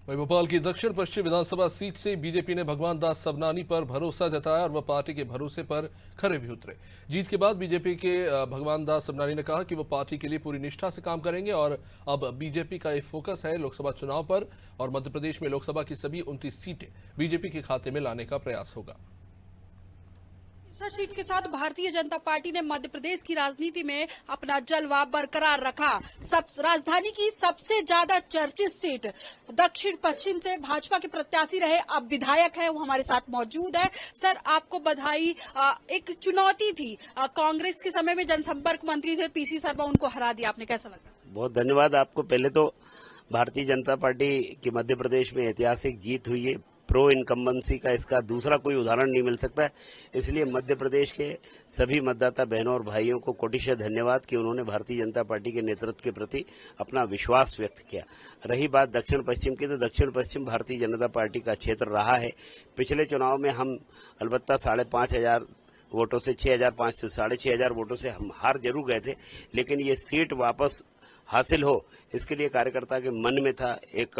वहीं भोपाल की दक्षिण पश्चिम विधानसभा सीट से बीजेपी ने भगवान दास सबनानी पर भरोसा जताया और वह पार्टी के भरोसे पर खरे भी उतरे। जीत के बाद बीजेपी के भगवान दास सबनानी ने कहा कि वो पार्टी के लिए पूरी निष्ठा से काम करेंगे और अब बीजेपी का एक फोकस है लोकसभा चुनाव पर और मध्य प्रदेश में लोकसभा की सभी 29 सीटें बीजेपी के खाते में लाने का प्रयास होगा। 63 सीट के साथ भारतीय जनता पार्टी ने मध्य प्रदेश की राजनीति में अपना जलवा बरकरार रखा। सब राजधानी की सबसे ज्यादा चर्चित सीट दक्षिण पश्चिम से भाजपा के प्रत्याशी रहे, अब विधायक है, वो हमारे साथ मौजूद है। सर, आपको बधाई। एक चुनौती थी, कांग्रेस के समय में जनसंपर्क मंत्री थे पीसी शर्मा, उनको हरा दिया, आपने कैसा लगा? बहुत धन्यवाद आपको। पहले तो भारतीय जनता पार्टी की मध्य प्रदेश में ऐतिहासिक जीत हुई है। प्रो इनकम्बेंसी का इसका दूसरा कोई उदाहरण नहीं मिल सकता है। इसलिए मध्य प्रदेश के सभी मतदाता बहनों और भाइयों को कोटिशः धन्यवाद कि उन्होंने भारतीय जनता पार्टी के नेतृत्व के प्रति अपना विश्वास व्यक्त किया। रही बात दक्षिण पश्चिम की, तो दक्षिण पश्चिम भारतीय जनता पार्टी का क्षेत्र रहा है। पिछले चुनाव में हम अलबत्ता 5,500 वोटों से 6,500 6,500 वोटों से हम हार जरूर गए थे, लेकिन ये सीट वापस हासिल हो इसके लिए कार्यकर्ता के मन में था, एक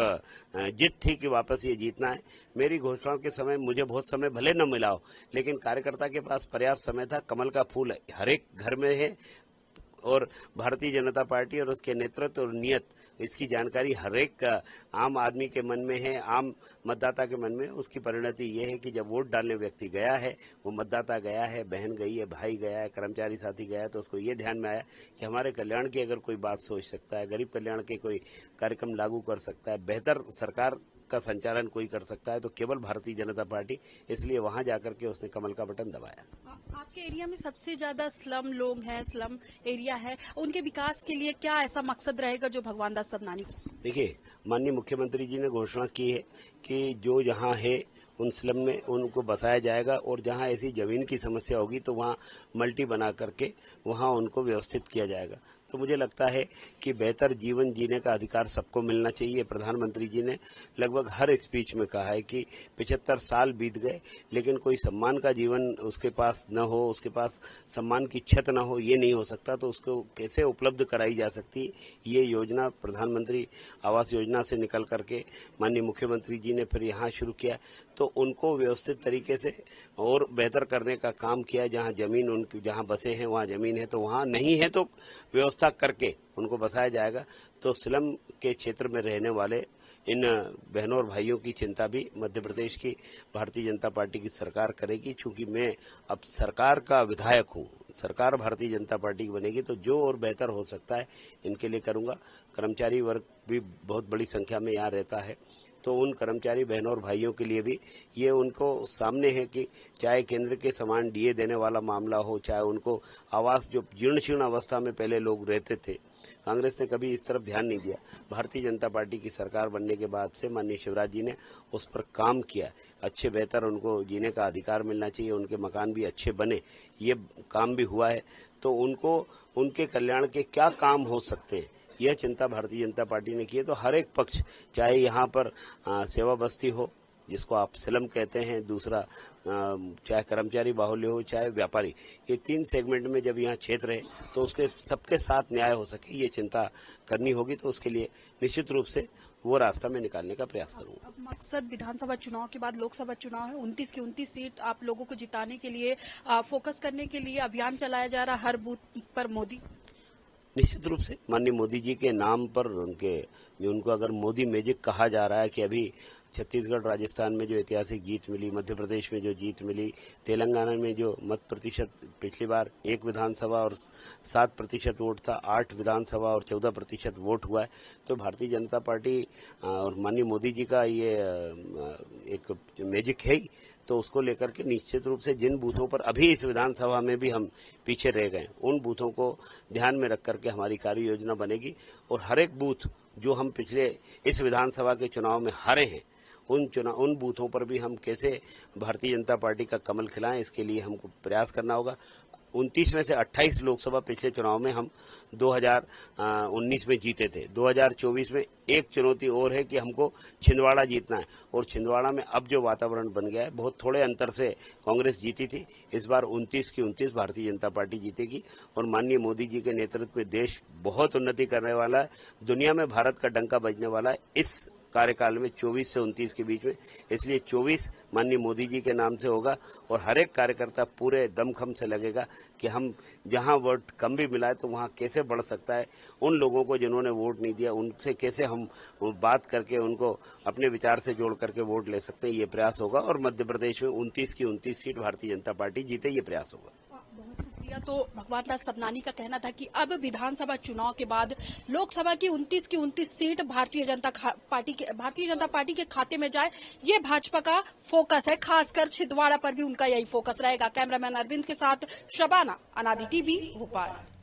जिद थी कि वापस ये जीतना है। मेरी घोषणाओं के समय मुझे बहुत समय भले न मिला हो, लेकिन कार्यकर्ता के पास पर्याप्त समय था। कमल का फूल हर एक घर में है और भारतीय जनता पार्टी और उसके नेतृत्व और नियत, इसकी जानकारी हर एक आम आदमी के मन में है, आम मतदाता के मन में। उसकी परिणति ये है कि जब वोट डालने व्यक्ति गया है, वो मतदाता गया है, बहन गई है, भाई गया है, कर्मचारी साथी गया है, तो उसको ये ध्यान में आया कि हमारे कल्याण की अगर कोई बात सोच सकता है, गरीब कल्याण के कोई कार्यक्रम लागू कर सकता है, बेहतर सरकार का संचालन कोई कर सकता है, तो केवल भारतीय जनता पार्टी। इसलिए वहां जाकर के उसने कमल का बटन दबाया। आपके एरिया में सबसे ज्यादा स्लम लोग हैं, स्लम एरिया है, उनके विकास के लिए क्या ऐसा मकसद रहेगा जो भगवान दास सबनानी को? देखिए, माननीय मुख्यमंत्री जी ने घोषणा की है कि जो जहां है उन स्लम में उनको बसाया जाएगा और जहां ऐसी जमीन की समस्या होगी तो वहां मल्टी बना करके वहां उनको व्यवस्थित किया जाएगा। तो मुझे लगता है कि बेहतर जीवन जीने का अधिकार सबको मिलना चाहिए। प्रधानमंत्री जी ने लगभग हर स्पीच में कहा है कि 75 साल बीत गए लेकिन कोई सम्मान का जीवन उसके पास न हो, उसके पास सम्मान की छत न हो, ये नहीं हो सकता। तो उसको कैसे उपलब्ध कराई जा सकती है, ये योजना प्रधानमंत्री आवास योजना से निकल करके माननीय मुख्यमंत्री जी ने फिर यहाँ शुरू किया। तो उनको व्यवस्थित तरीके से और बेहतर करने का काम किया। जहाँ जमीन उनकी जहाँ बसे हैं वहाँ जमीन है तो वहाँ नहीं है तो व्यवस्था करके उनको बसाया जाएगा। तो स्लम के क्षेत्र में रहने वाले इन बहनों और भाइयों की चिंता भी मध्य प्रदेश की भारतीय जनता पार्टी की सरकार करेगी। चूंकि मैं अब सरकार का विधायक हूँ, सरकार भारतीय जनता पार्टी की बनेगी तो जो और बेहतर हो सकता है इनके लिए करूँगा। कर्मचारी वर्ग भी बहुत बड़ी संख्या में यहाँ रहता है, तो उन कर्मचारी बहनों और भाइयों के लिए भी ये उनको सामने है कि चाहे केंद्र के समान डीए देने वाला मामला हो, चाहे उनको आवास जो जीर्ण शीर्ण अवस्था में पहले लोग रहते थे, कांग्रेस ने कभी इस तरफ ध्यान नहीं दिया। भारतीय जनता पार्टी की सरकार बनने के बाद से माननीय शिवराज जी ने उस पर काम किया। अच्छे बेहतर उनको जीने का अधिकार मिलना चाहिए, उनके मकान भी अच्छे बने, ये काम भी हुआ है। तो उनको उनके कल्याण के क्या काम हो सकते हैं, यह चिंता भारतीय जनता पार्टी ने की है। तो हर एक पक्ष, चाहे यहाँ पर सेवा बस्ती हो जिसको आप स्लम कहते हैं, दूसरा चाहे कर्मचारी बाहुल्य हो, चाहे व्यापारी, ये 3 सेगमेंट में जब यहाँ क्षेत्र है तो उसके सबके साथ न्याय हो सके, ये चिंता करनी होगी। तो उसके लिए निश्चित रूप से वो रास्ता में निकालने का प्रयास करूंगा। अब मकसद विधानसभा चुनाव के बाद लोकसभा चुनाव है, 29 की 29 सीट आप लोगों को जिताने के लिए फोकस करने के लिए अभियान चलाया जा रहा, हर बूथ पर मोदी। निश्चित रूप से माननीय मोदी जी के नाम पर उनको अगर मोदी मैजिक कहा जा रहा है कि अभी छत्तीसगढ़ राजस्थान में जो ऐतिहासिक जीत मिली, मध्य प्रदेश में जो जीत मिली, तेलंगाना में जो मत प्रतिशत पिछली बार 1 विधानसभा और 7% वोट था, 8 विधानसभा और 14% वोट हुआ है। तो भारतीय जनता पार्टी और माननीय मोदी जी का ये एक मैजिक है ही। तो उसको लेकर के निश्चित रूप से जिन बूथों पर अभी इस विधानसभा में भी हम पीछे रह गए, उन बूथों को ध्यान में रख करके हमारी कार्य योजना बनेगी और हर एक बूथ जो हम पिछले इस विधानसभा के चुनाव में हारे हैं, उन बूथों पर भी हम कैसे भारतीय जनता पार्टी का कमल खिलाएं, इसके लिए हमको प्रयास करना होगा। 29 में से 28 लोकसभा पिछले चुनाव में हम 2019 में जीते थे। 2024 में एक चुनौती और है कि हमको छिंदवाड़ा जीतना है और छिंदवाड़ा में अब जो वातावरण बन गया है, बहुत थोड़े अंतर से कांग्रेस जीती थी, इस बार 29 की 29 भारतीय जनता पार्टी जीतेगी और माननीय मोदी जी के नेतृत्व में देश बहुत उन्नति करने वाला है। दुनिया में भारत का डंका बजने वाला है। इस कार्यकाल में 24 से 29 के बीच में। इसलिए 24 माननीय मोदी जी के नाम से होगा और हर एक कार्यकर्ता पूरे दमखम से लगेगा कि हम जहां वोट कम भी मिला है तो वहां कैसे बढ़ सकता है। उन लोगों को जिन्होंने वोट नहीं दिया उनसे कैसे हम बात करके उनको अपने विचार से जोड़ करके वोट ले सकते हैं, ये प्रयास होगा। और मध्य प्रदेश में 29 की 29 सीट भारतीय जनता पार्टी जीते, ये प्रयास होगा। बहुत शुक्रिया। तो भगवान दास सबनानी का कहना था कि अब विधानसभा चुनाव के बाद लोकसभा की 29 सीट भारतीय जनता पार्टी के खाते में जाए, ये भाजपा का फोकस है। खासकर छिंदवाड़ा पर भी उनका यही फोकस रहेगा। कैमरामैन अरविंद के साथ शबाना, अनादि टीवी, भोपाल।